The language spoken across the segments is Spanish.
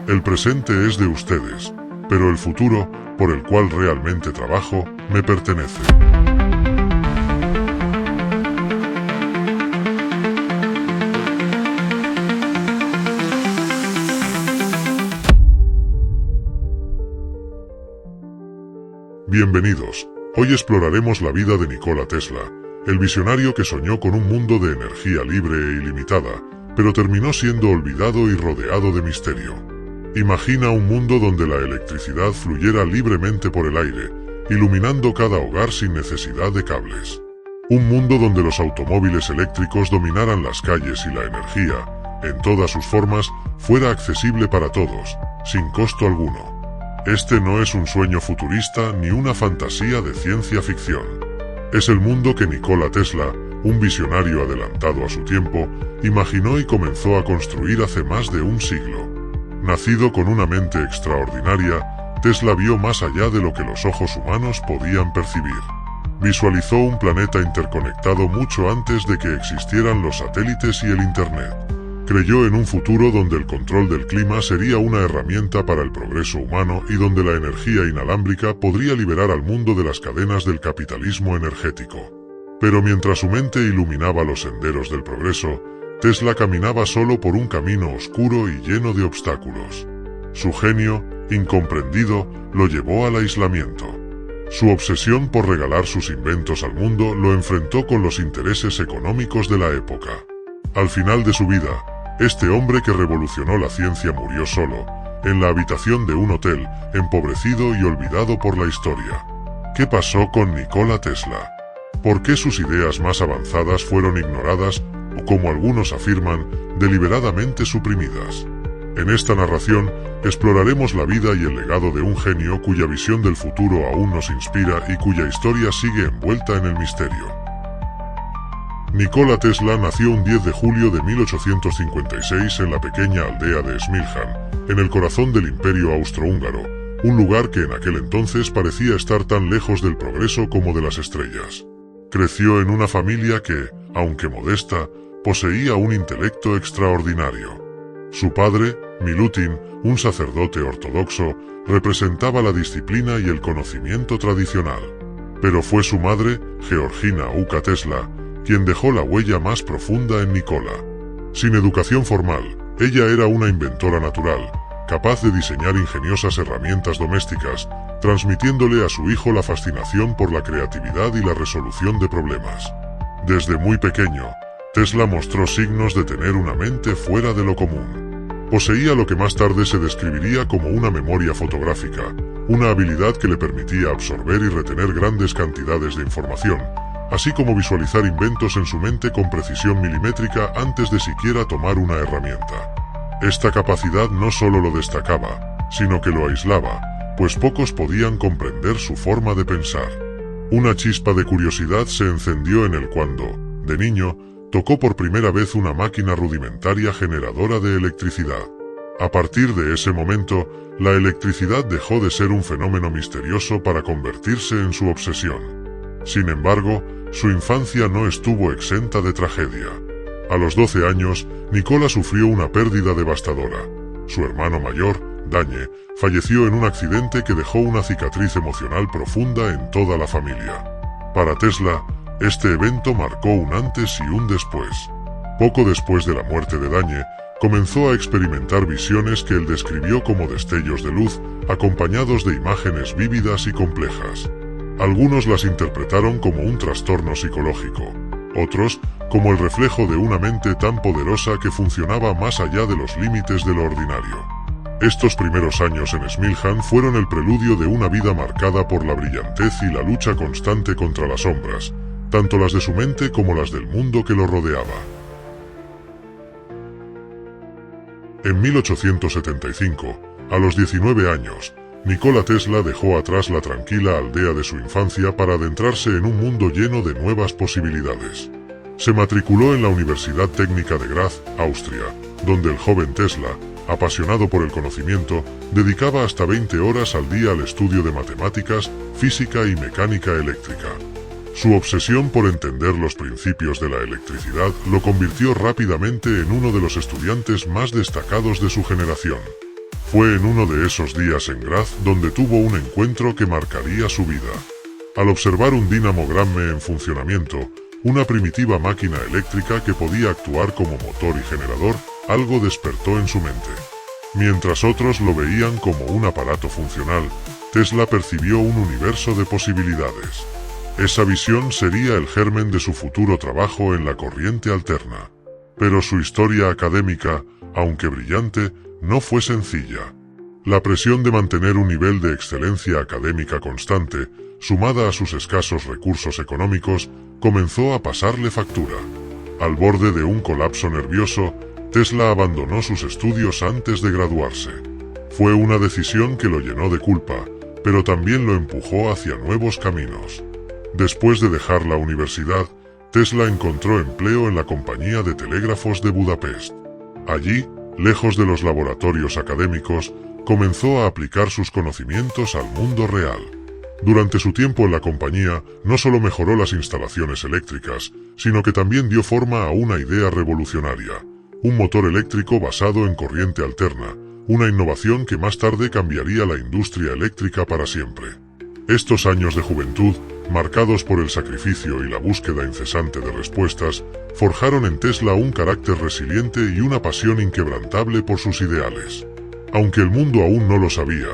El presente es de ustedes, pero el futuro, por el cual realmente trabajo, me pertenece. Bienvenidos. Hoy exploraremos la vida de Nikola Tesla, el visionario que soñó con un mundo de energía libre e ilimitada, pero terminó siendo olvidado y rodeado de misterio. Imagina un mundo donde la electricidad fluyera libremente por el aire, iluminando cada hogar sin necesidad de cables. Un mundo donde los automóviles eléctricos dominaran las calles y la energía, en todas sus formas, fuera accesible para todos, sin costo alguno. Este no es un sueño futurista ni una fantasía de ciencia ficción. Es el mundo que Nikola Tesla, un visionario adelantado a su tiempo, imaginó y comenzó a construir hace más de un siglo. Nacido con una mente extraordinaria, Tesla vio más allá de lo que los ojos humanos podían percibir. Visualizó un planeta interconectado mucho antes de que existieran los satélites y el Internet. Creyó en un futuro donde el control del clima sería una herramienta para el progreso humano y donde la energía inalámbrica podría liberar al mundo de las cadenas del capitalismo energético. Pero mientras su mente iluminaba los senderos del progreso, Tesla caminaba solo por un camino oscuro y lleno de obstáculos. Su genio, incomprendido, lo llevó al aislamiento. Su obsesión por regalar sus inventos al mundo lo enfrentó con los intereses económicos de la época. Al final de su vida, este hombre que revolucionó la ciencia murió solo, en la habitación de un hotel, empobrecido y olvidado por la historia. ¿Qué pasó con Nikola Tesla? ¿Por qué sus ideas más avanzadas fueron ignoradas, o como algunos afirman, deliberadamente suprimidas? En esta narración, exploraremos la vida y el legado de un genio cuya visión del futuro aún nos inspira y cuya historia sigue envuelta en el misterio. Nikola Tesla nació un 10 de julio de 1856 en la pequeña aldea de Smiljan, en el corazón del Imperio Austrohúngaro, un lugar que en aquel entonces parecía estar tan lejos del progreso como de las estrellas. Creció en una familia que, aunque modesta, poseía un intelecto extraordinario. Su padre, Milutin, un sacerdote ortodoxo, representaba la disciplina y el conocimiento tradicional. Pero fue su madre, Georgina Uka Tesla, quien dejó la huella más profunda en Nikola. Sin educación formal, ella era una inventora natural, capaz de diseñar ingeniosas herramientas domésticas, transmitiéndole a su hijo la fascinación por la creatividad y la resolución de problemas. Desde muy pequeño, Tesla mostró signos de tener una mente fuera de lo común. Poseía lo que más tarde se describiría como una memoria fotográfica, una habilidad que le permitía absorber y retener grandes cantidades de información, así como visualizar inventos en su mente con precisión milimétrica antes de siquiera tomar una herramienta. Esta capacidad no solo lo destacaba, sino que lo aislaba, pues pocos podían comprender su forma de pensar. Una chispa de curiosidad se encendió en él cuando, de niño, tocó por primera vez una máquina rudimentaria generadora de electricidad. A partir de ese momento, la electricidad dejó de ser un fenómeno misterioso para convertirse en su obsesión. Sin embargo, su infancia no estuvo exenta de tragedia. A los 12 años, Nikola sufrió una pérdida devastadora. Su hermano mayor, Dañe, falleció en un accidente que dejó una cicatriz emocional profunda en toda la familia. Para Tesla, este evento marcó un antes y un después. Poco después de la muerte de Dañe, comenzó a experimentar visiones que él describió como destellos de luz, acompañados de imágenes vívidas y complejas. Algunos las interpretaron como un trastorno psicológico, otros como el reflejo de una mente tan poderosa que funcionaba más allá de los límites de lo ordinario. Estos primeros años en Smiljan fueron el preludio de una vida marcada por la brillantez y la lucha constante contra las sombras, tanto las de su mente como las del mundo que lo rodeaba. En 1875, a los 19 años, Nikola Tesla dejó atrás la tranquila aldea de su infancia para adentrarse en un mundo lleno de nuevas posibilidades. Se matriculó en la Universidad Técnica de Graz, Austria, donde el joven Tesla, apasionado por el conocimiento, dedicaba hasta 20 horas al día al estudio de matemáticas, física y mecánica eléctrica. Su obsesión por entender los principios de la electricidad lo convirtió rápidamente en uno de los estudiantes más destacados de su generación. Fue en uno de esos días en Graz donde tuvo un encuentro que marcaría su vida. Al observar un dinamogramme en funcionamiento, una primitiva máquina eléctrica que podía actuar como motor y generador, algo despertó en su mente. Mientras otros lo veían como un aparato funcional, Tesla percibió un universo de posibilidades. Esa visión sería el germen de su futuro trabajo en la corriente alterna. Pero su historia académica, aunque brillante, no fue sencilla. La presión de mantener un nivel de excelencia académica constante, sumada a sus escasos recursos económicos, comenzó a pasarle factura. Al borde de un colapso nervioso, Tesla abandonó sus estudios antes de graduarse. Fue una decisión que lo llenó de culpa, pero también lo empujó hacia nuevos caminos. Después de dejar la universidad, Tesla encontró empleo en la compañía de telégrafos de Budapest. Allí, lejos de los laboratorios académicos, comenzó a aplicar sus conocimientos al mundo real. Durante su tiempo en la compañía, no solo mejoró las instalaciones eléctricas, sino que también dio forma a una idea revolucionaria: un motor eléctrico basado en corriente alterna, una innovación que más tarde cambiaría la industria eléctrica para siempre. Estos años de juventud, marcados por el sacrificio y la búsqueda incesante de respuestas, forjaron en Tesla un carácter resiliente y una pasión inquebrantable por sus ideales. Aunque el mundo aún no lo sabía,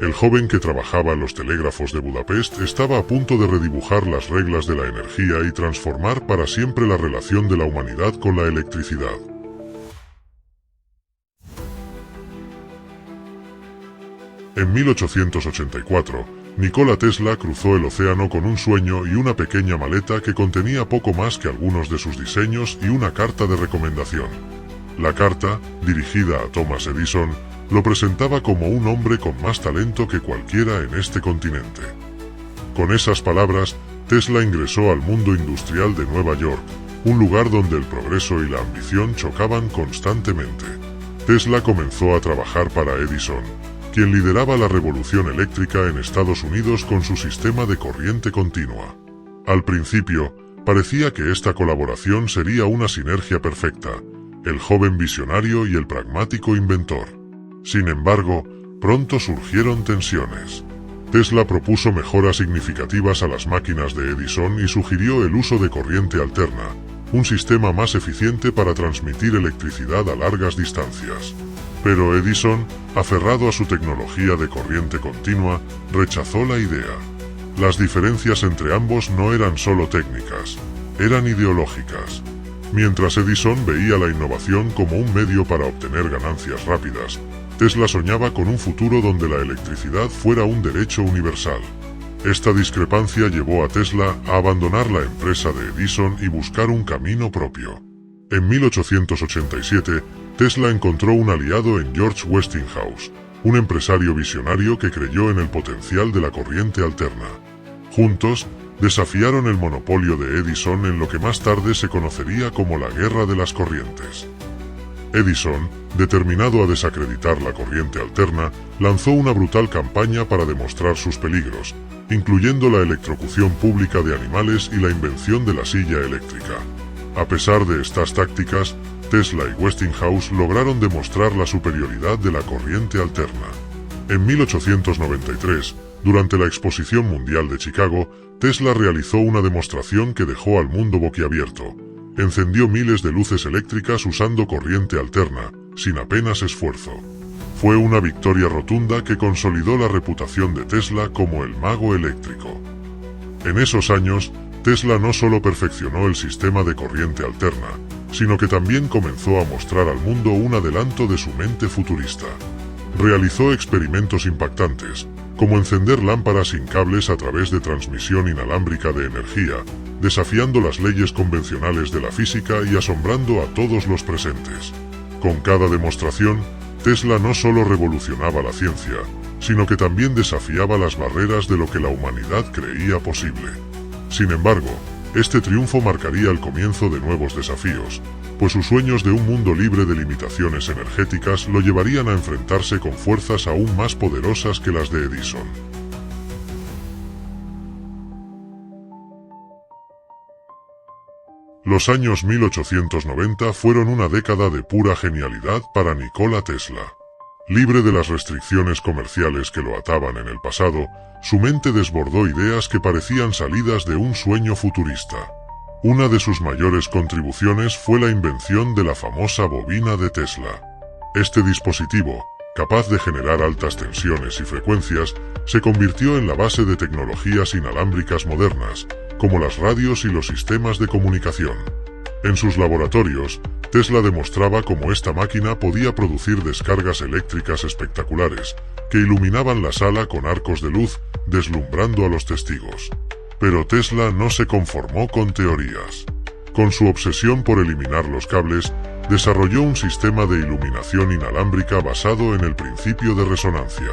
el joven que trabajaba en los telégrafos de Budapest estaba a punto de redibujar las reglas de la energía y transformar para siempre la relación de la humanidad con la electricidad. En 1884, Nikola Tesla cruzó el océano con un sueño y una pequeña maleta que contenía poco más que algunos de sus diseños y una carta de recomendación. La carta, dirigida a Thomas Edison, lo presentaba como un hombre con más talento que cualquiera en este continente. Con esas palabras, Tesla ingresó al mundo industrial de Nueva York, un lugar donde el progreso y la ambición chocaban constantemente. Tesla comenzó a trabajar para Edison, quien lideraba la revolución eléctrica en Estados Unidos con su sistema de corriente continua. Al principio, parecía que esta colaboración sería una sinergia perfecta: el joven visionario y el pragmático inventor. Sin embargo, pronto surgieron tensiones. Tesla propuso mejoras significativas a las máquinas de Edison y sugirió el uso de corriente alterna, un sistema más eficiente para transmitir electricidad a largas distancias. Pero Edison, aferrado a su tecnología de corriente continua, rechazó la idea. Las diferencias entre ambos no eran solo técnicas, eran ideológicas. Mientras Edison veía la innovación como un medio para obtener ganancias rápidas, Tesla soñaba con un futuro donde la electricidad fuera un derecho universal. Esta discrepancia llevó a Tesla a abandonar la empresa de Edison y buscar un camino propio. En 1887, Tesla encontró un aliado en George Westinghouse, un empresario visionario que creyó en el potencial de la corriente alterna. Juntos, desafiaron el monopolio de Edison en lo que más tarde se conocería como la Guerra de las Corrientes. Edison, determinado a desacreditar la corriente alterna, lanzó una brutal campaña para demostrar sus peligros, incluyendo la electrocución pública de animales y la invención de la silla eléctrica. A pesar de estas tácticas, Tesla y Westinghouse lograron demostrar la superioridad de la corriente alterna. En 1893, durante la Exposición Mundial de Chicago, Tesla realizó una demostración que dejó al mundo boquiabierto. Encendió miles de luces eléctricas usando corriente alterna, sin apenas esfuerzo. Fue una victoria rotunda que consolidó la reputación de Tesla como el mago eléctrico. En esos años, Tesla no solo perfeccionó el sistema de corriente alterna, sino que también comenzó a mostrar al mundo un adelanto de su mente futurista. Realizó experimentos impactantes, como encender lámparas sin cables a través de transmisión inalámbrica de energía, desafiando las leyes convencionales de la física y asombrando a todos los presentes. Con cada demostración, Tesla no solo revolucionaba la ciencia, sino que también desafiaba las barreras de lo que la humanidad creía posible. Sin embargo, este triunfo marcaría el comienzo de nuevos desafíos, pues sus sueños de un mundo libre de limitaciones energéticas lo llevarían a enfrentarse con fuerzas aún más poderosas que las de Edison. Los años 1890 fueron una década de pura genialidad para Nikola Tesla. Libre de las restricciones comerciales que lo ataban en el pasado, su mente desbordó ideas que parecían salidas de un sueño futurista. Una de sus mayores contribuciones fue la invención de la famosa bobina de Tesla. Este dispositivo, capaz de generar altas tensiones y frecuencias, se convirtió en la base de tecnologías inalámbricas modernas, como las radios y los sistemas de comunicación. En sus laboratorios, Tesla demostraba cómo esta máquina podía producir descargas eléctricas espectaculares, que iluminaban la sala con arcos de luz, deslumbrando a los testigos. Pero Tesla no se conformó con teorías. Con su obsesión por eliminar los cables, desarrolló un sistema de iluminación inalámbrica basado en el principio de resonancia.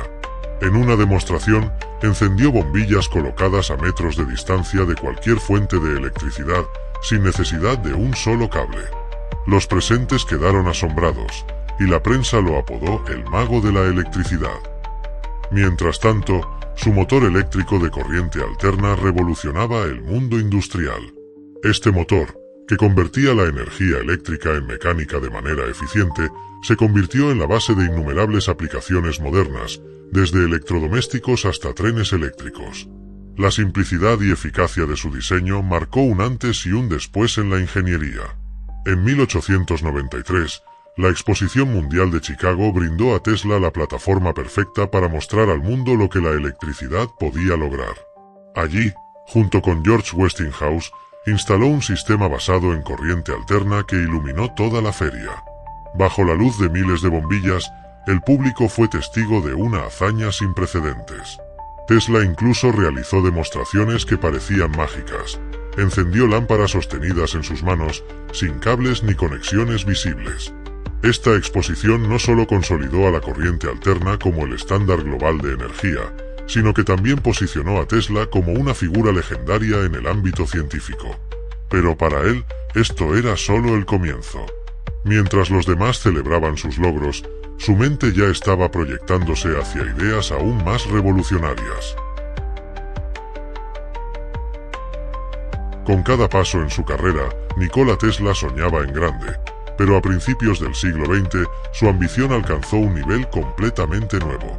En una demostración, encendió bombillas colocadas a metros de distancia de cualquier fuente de electricidad, sin necesidad de un solo cable. Los presentes quedaron asombrados, y la prensa lo apodó el mago de la electricidad. Mientras tanto, su motor eléctrico de corriente alterna revolucionaba el mundo industrial. Este motor, que convertía la energía eléctrica en mecánica de manera eficiente, se convirtió en la base de innumerables aplicaciones modernas, desde electrodomésticos hasta trenes eléctricos. La simplicidad y eficacia de su diseño marcó un antes y un después en la ingeniería. En 1893, la Exposición Mundial de Chicago brindó a Tesla la plataforma perfecta para mostrar al mundo lo que la electricidad podía lograr. Allí, junto con George Westinghouse, instaló un sistema basado en corriente alterna que iluminó toda la feria. Bajo la luz de miles de bombillas, el público fue testigo de una hazaña sin precedentes. Tesla incluso realizó demostraciones que parecían mágicas. Encendió lámparas sostenidas en sus manos, sin cables ni conexiones visibles. Esta exposición no solo consolidó a la corriente alterna como el estándar global de energía, sino que también posicionó a Tesla como una figura legendaria en el ámbito científico. Pero para él, esto era solo el comienzo. Mientras los demás celebraban sus logros, su mente ya estaba proyectándose hacia ideas aún más revolucionarias. Con cada paso en su carrera, Nikola Tesla soñaba en grande, pero a principios del siglo XX, su ambición alcanzó un nivel completamente nuevo.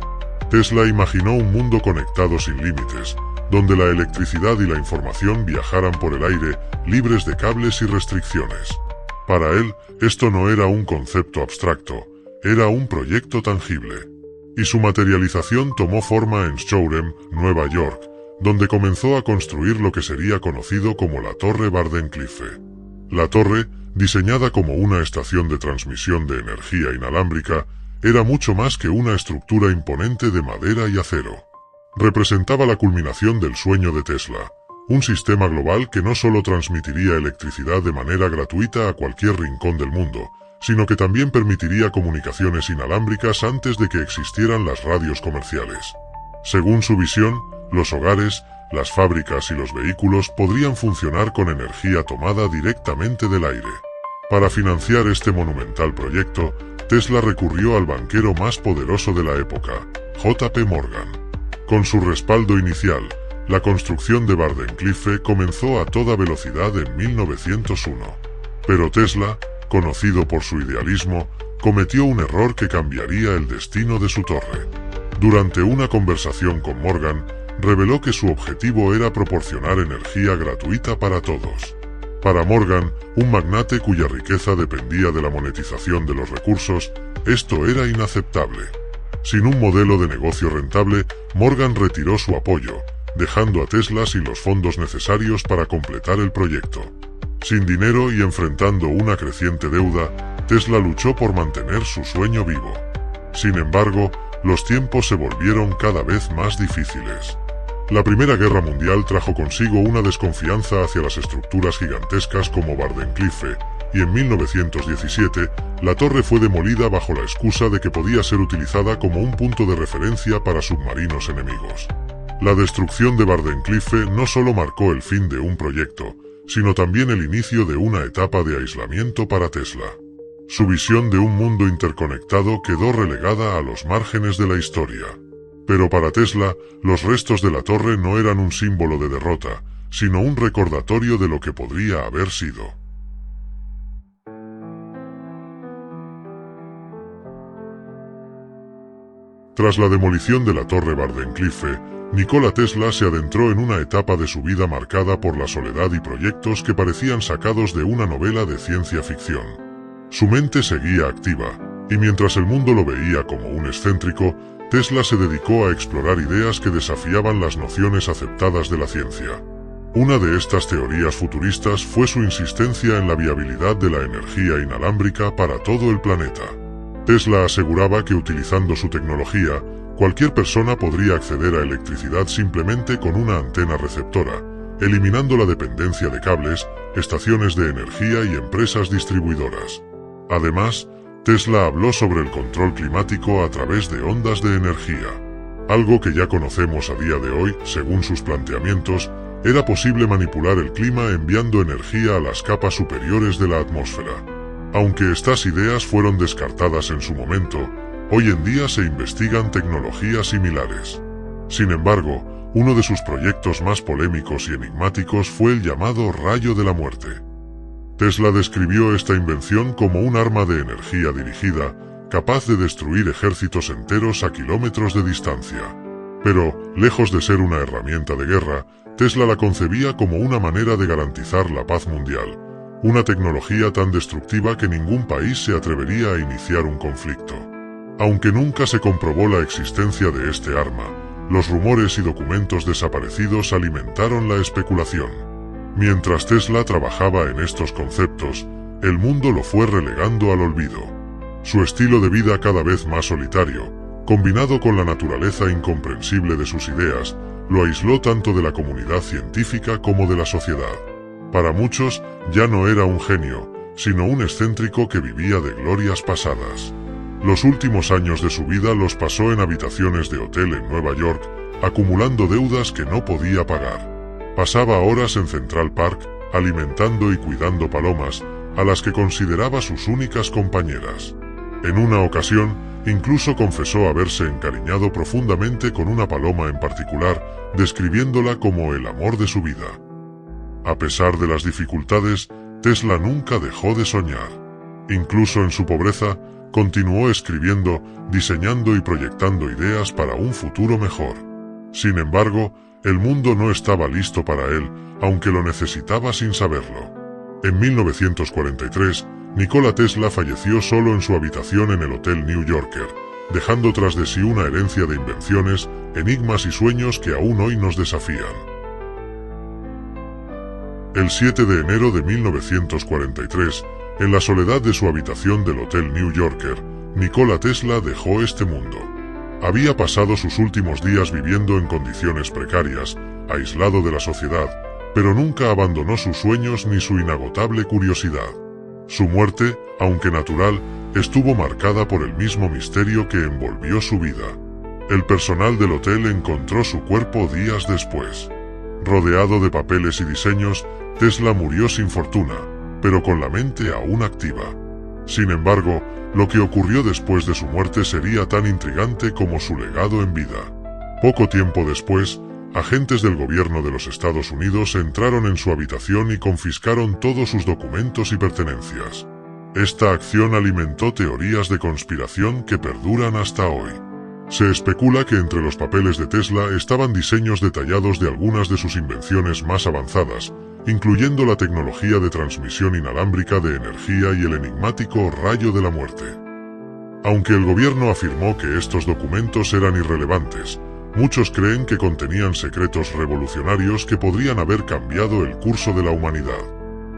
Tesla imaginó un mundo conectado sin límites, donde la electricidad y la información viajaran por el aire, libres de cables y restricciones. Para él, esto no era un concepto abstracto, era un proyecto tangible. Y su materialización tomó forma en Shoreham, Nueva York, donde comenzó a construir lo que sería conocido como la Torre Wardenclyffe. La torre, diseñada como una estación de transmisión de energía inalámbrica, era mucho más que una estructura imponente de madera y acero. Representaba la culminación del sueño de Tesla, un sistema global que no solo transmitiría electricidad de manera gratuita a cualquier rincón del mundo, sino que también permitiría comunicaciones inalámbricas antes de que existieran las radios comerciales. Según su visión, los hogares, las fábricas y los vehículos podrían funcionar con energía tomada directamente del aire. Para financiar este monumental proyecto, Tesla recurrió al banquero más poderoso de la época, J.P. Morgan. Con su respaldo inicial, la construcción de Wardenclyffe comenzó a toda velocidad en 1901. Pero Tesla, conocido por su idealismo, cometió un error que cambiaría el destino de su torre. Durante una conversación con Morgan, reveló que su objetivo era proporcionar energía gratuita para todos. Para Morgan, un magnate cuya riqueza dependía de la monetización de los recursos, esto era inaceptable. Sin un modelo de negocio rentable, Morgan retiró su apoyo, dejando a Tesla sin los fondos necesarios para completar el proyecto. Sin dinero y enfrentando una creciente deuda, Tesla luchó por mantener su sueño vivo. Sin embargo, los tiempos se volvieron cada vez más difíciles. La Primera Guerra Mundial trajo consigo una desconfianza hacia las estructuras gigantescas como Wardenclyffe, y en 1917, la torre fue demolida bajo la excusa de que podía ser utilizada como un punto de referencia para submarinos enemigos. La destrucción de Wardenclyffe no solo marcó el fin de un proyecto, sino también el inicio de una etapa de aislamiento para Tesla. Su visión de un mundo interconectado quedó relegada a los márgenes de la historia. Pero para Tesla, los restos de la torre no eran un símbolo de derrota, sino un recordatorio de lo que podría haber sido. Tras la demolición de la Torre Wardenclyffe, Nikola Tesla se adentró en una etapa de su vida marcada por la soledad y proyectos que parecían sacados de una novela de ciencia ficción. Su mente seguía activa, y mientras el mundo lo veía como un excéntrico, Tesla se dedicó a explorar ideas que desafiaban las nociones aceptadas de la ciencia. Una de estas teorías futuristas fue su insistencia en la viabilidad de la energía inalámbrica para todo el planeta. Tesla aseguraba que utilizando su tecnología, cualquier persona podría acceder a electricidad simplemente con una antena receptora, eliminando la dependencia de cables, estaciones de energía y empresas distribuidoras. Además, Tesla habló sobre el control climático a través de ondas de energía. Algo que ya conocemos a día de hoy, según sus planteamientos, era posible manipular el clima enviando energía a las capas superiores de la atmósfera. Aunque estas ideas fueron descartadas en su momento, hoy en día se investigan tecnologías similares. Sin embargo, uno de sus proyectos más polémicos y enigmáticos fue el llamado rayo de la muerte. Tesla describió esta invención como un arma de energía dirigida, capaz de destruir ejércitos enteros a kilómetros de distancia. Pero, lejos de ser una herramienta de guerra, Tesla la concebía como una manera de garantizar la paz mundial, una tecnología tan destructiva que ningún país se atrevería a iniciar un conflicto. Aunque nunca se comprobó la existencia de este arma, los rumores y documentos desaparecidos alimentaron la especulación. Mientras Tesla trabajaba en estos conceptos, el mundo lo fue relegando al olvido. Su estilo de vida cada vez más solitario, combinado con la naturaleza incomprensible de sus ideas, lo aisló tanto de la comunidad científica como de la sociedad. Para muchos, ya no era un genio, sino un excéntrico que vivía de glorias pasadas. Los últimos años de su vida los pasó en habitaciones de hotel en Nueva York, acumulando deudas que no podía pagar. Pasaba horas en Central Park, alimentando y cuidando palomas, a las que consideraba sus únicas compañeras. En una ocasión, incluso confesó haberse encariñado profundamente con una paloma en particular, describiéndola como el amor de su vida. A pesar de las dificultades, Tesla nunca dejó de soñar. Incluso en su pobreza, continuó escribiendo, diseñando y proyectando ideas para un futuro mejor. Sin embargo, el mundo no estaba listo para él, aunque lo necesitaba sin saberlo. En 1943, Nikola Tesla falleció solo en su habitación en el Hotel New Yorker, dejando tras de sí una herencia de invenciones, enigmas y sueños que aún hoy nos desafían. El 7 de enero de 1943, en la soledad de su habitación del Hotel New Yorker, Nikola Tesla dejó este mundo. Había pasado sus últimos días viviendo en condiciones precarias, aislado de la sociedad, pero nunca abandonó sus sueños ni su inagotable curiosidad. Su muerte, aunque natural, estuvo marcada por el mismo misterio que envolvió su vida. El personal del hotel encontró su cuerpo días después. Rodeado de papeles y diseños, Tesla murió sin fortuna, pero con la mente aún activa. Sin embargo, lo que ocurrió después de su muerte sería tan intrigante como su legado en vida. Poco tiempo después, agentes del gobierno de los Estados Unidos entraron en su habitación y confiscaron todos sus documentos y pertenencias. Esta acción alimentó teorías de conspiración que perduran hasta hoy. Se especula que entre los papeles de Tesla estaban diseños detallados de algunas de sus invenciones más avanzadas, incluyendo la tecnología de transmisión inalámbrica de energía y el enigmático rayo de la muerte. Aunque el gobierno afirmó que estos documentos eran irrelevantes, muchos creen que contenían secretos revolucionarios que podrían haber cambiado el curso de la humanidad.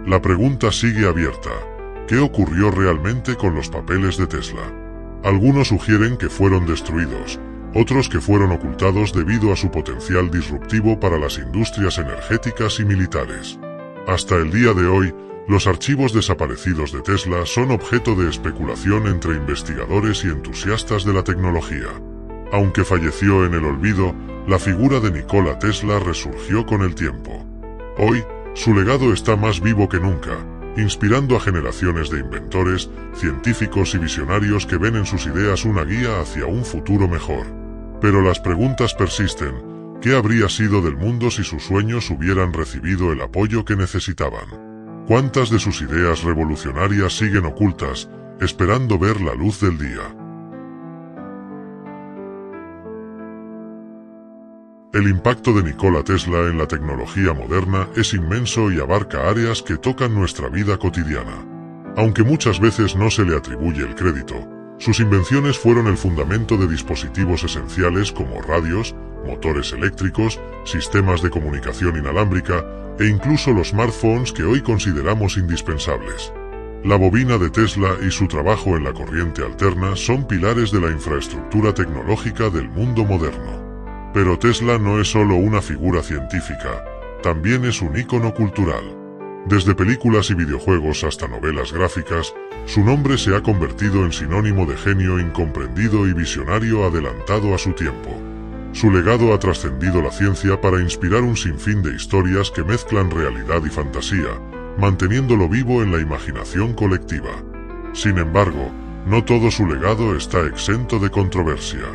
La pregunta sigue abierta: ¿qué ocurrió realmente con los papeles de Tesla? Algunos sugieren que fueron destruidos, otros que fueron ocultados debido a su potencial disruptivo para las industrias energéticas y militares. Hasta el día de hoy, los archivos desaparecidos de Tesla son objeto de especulación entre investigadores y entusiastas de la tecnología. Aunque falleció en el olvido, la figura de Nikola Tesla resurgió con el tiempo. Hoy, su legado está más vivo que nunca, inspirando a generaciones de inventores, científicos y visionarios que ven en sus ideas una guía hacia un futuro mejor. Pero las preguntas persisten: ¿qué habría sido del mundo si sus sueños hubieran recibido el apoyo que necesitaban? ¿Cuántas de sus ideas revolucionarias siguen ocultas, esperando ver la luz del día? El impacto de Nikola Tesla en la tecnología moderna es inmenso y abarca áreas que tocan nuestra vida cotidiana. Aunque muchas veces no se le atribuye el crédito, sus invenciones fueron el fundamento de dispositivos esenciales como radios, motores eléctricos, sistemas de comunicación inalámbrica e incluso los smartphones que hoy consideramos indispensables. La bobina de Tesla y su trabajo en la corriente alterna son pilares de la infraestructura tecnológica del mundo moderno. Pero Tesla no es solo una figura científica, también es un ícono cultural. Desde películas y videojuegos hasta novelas gráficas, su nombre se ha convertido en sinónimo de genio incomprendido y visionario adelantado a su tiempo. Su legado ha trascendido la ciencia para inspirar un sinfín de historias que mezclan realidad y fantasía, manteniéndolo vivo en la imaginación colectiva. Sin embargo, no todo su legado está exento de controversia.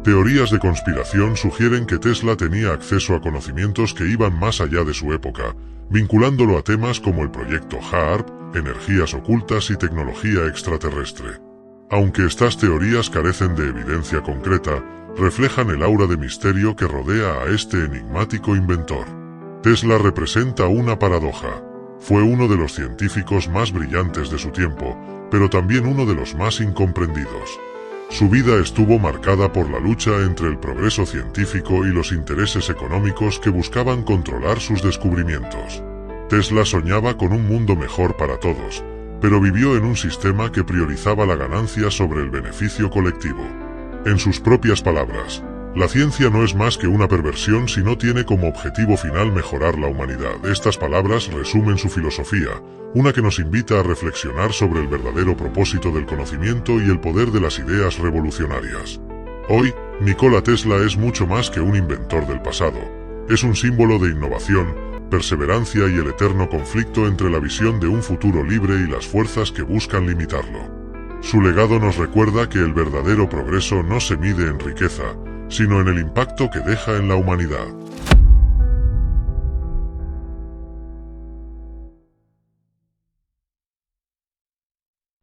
Teorías de conspiración sugieren que Tesla tenía acceso a conocimientos que iban más allá de su época, vinculándolo a temas como el proyecto HAARP, energías ocultas y tecnología extraterrestre. Aunque estas teorías carecen de evidencia concreta, reflejan el aura de misterio que rodea a este enigmático inventor. Tesla representa una paradoja. Fue uno de los científicos más brillantes de su tiempo, pero también uno de los más incomprendidos. Su vida estuvo marcada por la lucha entre el progreso científico y los intereses económicos que buscaban controlar sus descubrimientos. Tesla soñaba con un mundo mejor para todos, pero vivió en un sistema que priorizaba la ganancia sobre el beneficio colectivo. En sus propias palabras, la ciencia no es más que una perversión si no tiene como objetivo final mejorar la humanidad. Estas palabras resumen su filosofía, una que nos invita a reflexionar sobre el verdadero propósito del conocimiento y el poder de las ideas revolucionarias. Hoy, Nikola Tesla es mucho más que un inventor del pasado. Es un símbolo de innovación, perseverancia y el eterno conflicto entre la visión de un futuro libre y las fuerzas que buscan limitarlo. Su legado nos recuerda que el verdadero progreso no se mide en riqueza, sino en el impacto que deja en la humanidad.